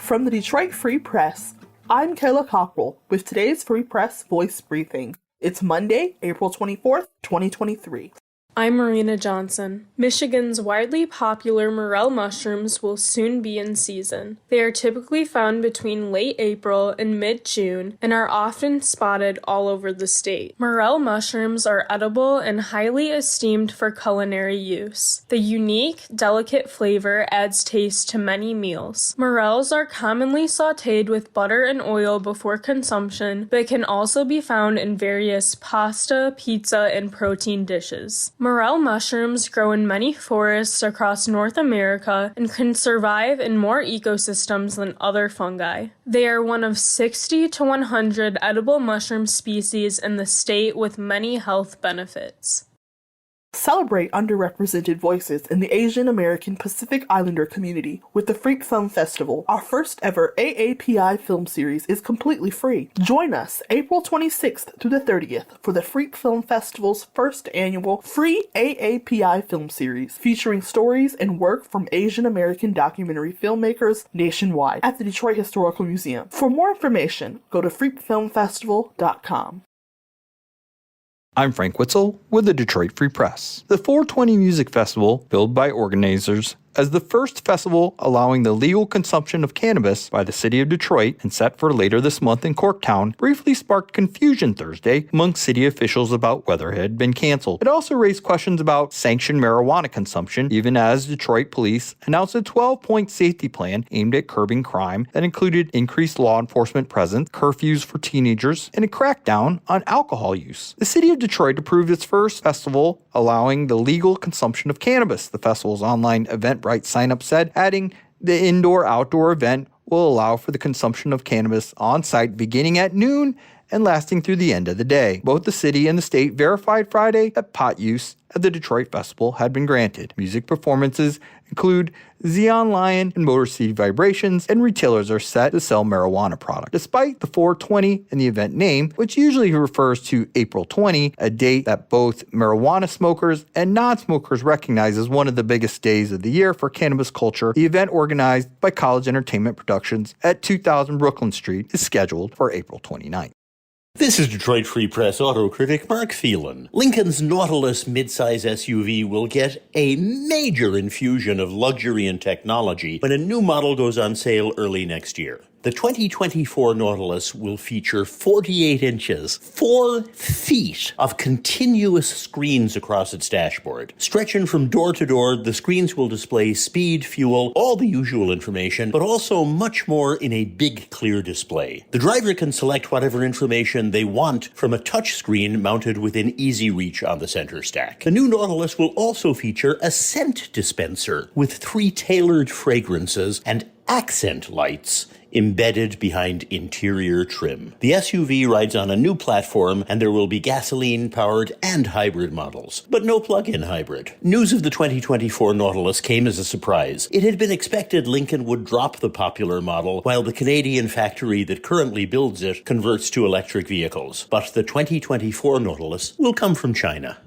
From the Detroit Free Press, I'm Kayla Cockrell with today's Free Press Voice Briefing. It's Monday, April 24th, 2023. I'm Marina Johnson. Michigan's widely popular morel mushrooms will soon be in season. They are typically found between late April and mid-June and are often spotted all over the state. Morel mushrooms are edible and highly esteemed for culinary use. The unique, delicate flavor adds taste to many meals. Morels are commonly sautéed with butter and oil before consumption, but can also be found in various pasta, pizza, and protein dishes. Morel mushrooms grow in many forests across North America and can survive in more ecosystems than other fungi. They are one of 60 to 100 edible mushroom species in the state with many health benefits. Celebrate underrepresented voices in the Asian American Pacific Islander community with the Freak Film Festival. Our first ever AAPI film series is completely free. Join us April 26th through the 30th for the Freak Film Festival's first annual free AAPI film series featuring stories and work from Asian American documentary filmmakers nationwide at the Detroit Historical Museum. For more information, go to freakfilmfestival.com. I'm Frank Witzel with the Detroit Free Press. The 420 Music Festival, billed by organizers as the first festival allowing the legal consumption of cannabis by the city of Detroit and set for later this month in Corktown, briefly sparked confusion Thursday among city officials about whether it had been canceled. It also raised questions about sanctioned marijuana consumption, even as Detroit police announced a 12-point safety plan aimed at curbing crime that included increased law enforcement presence, curfews for teenagers, and a crackdown on alcohol use. The city of Detroit approved its first festival allowing the legal consumption of cannabis. The festival's online Eventbrite sign-up said, adding, the indoor-outdoor event will allow for the consumption of cannabis on-site beginning at noon and lasting through the end of the day. Both the city and the state verified Friday that pot use at the Detroit Festival had been granted. Music performances include Xeon Lion and Motor City Vibrations, and retailers are set to sell marijuana products. Despite the 420 in the event name, which usually refers to April 20, a date that both marijuana smokers and non-smokers recognize as one of the biggest days of the year for cannabis culture, the event organized by College Entertainment Productions at 2000 Brooklyn Street is scheduled for April 29th. This is Detroit Free Press auto critic Mark Phelan. Lincoln's Nautilus midsize SUV will get a major infusion of luxury and technology when a new model goes on sale early next year. The 2024 Nautilus will feature 48 inches, 4 feet of continuous screens across its dashboard. Stretching from door to door, the screens will display speed, fuel, all the usual information, but also much more in a big, clear display. The driver can select whatever information they want from a touch screen mounted within easy reach on the center stack. The new Nautilus will also feature a scent dispenser with 3 tailored fragrances and accent lights embedded behind interior trim. The SUV rides on a new platform, and there will be gasoline-powered and hybrid models, but no plug-in hybrid. News of the 2024 Nautilus came as a surprise. It had been expected Lincoln would drop the popular model while the Canadian factory that currently builds it converts to electric vehicles. But the 2024 Nautilus will come from China.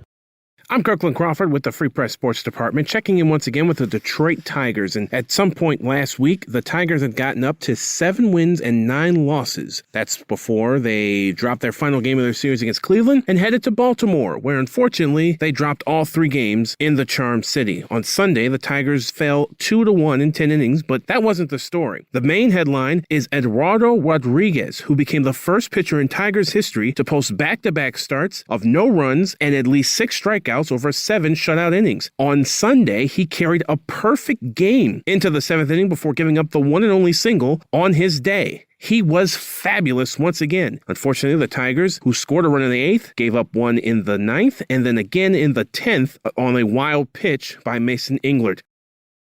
I'm Kirkland Crawford with the Free Press Sports Department, checking in once again with the Detroit Tigers. And at some point last week, the Tigers had gotten up to 7 wins and 9 losses. That's before they dropped their final game of their series against Cleveland and headed to Baltimore, where unfortunately they dropped all 3 games in the Charm City. On Sunday, the Tigers fell 2-1 in 10 innings, but that wasn't the story. The main headline is Eduardo Rodriguez, who became the first pitcher in Tigers history to post back-to-back starts of no runs and at least 6 strikeouts over 7 shutout innings. On Sunday, he carried a perfect game into the 7th inning before giving up the one and only single on his day. He was fabulous once again. Unfortunately, the Tigers, who scored a run in the 8th, gave up one in the 9th and then again in the 10th on a wild pitch by Mason Englert.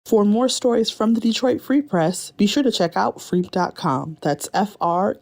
For more stories from the Detroit Free Press, be sure to check out freep.com. That's FREEP.com.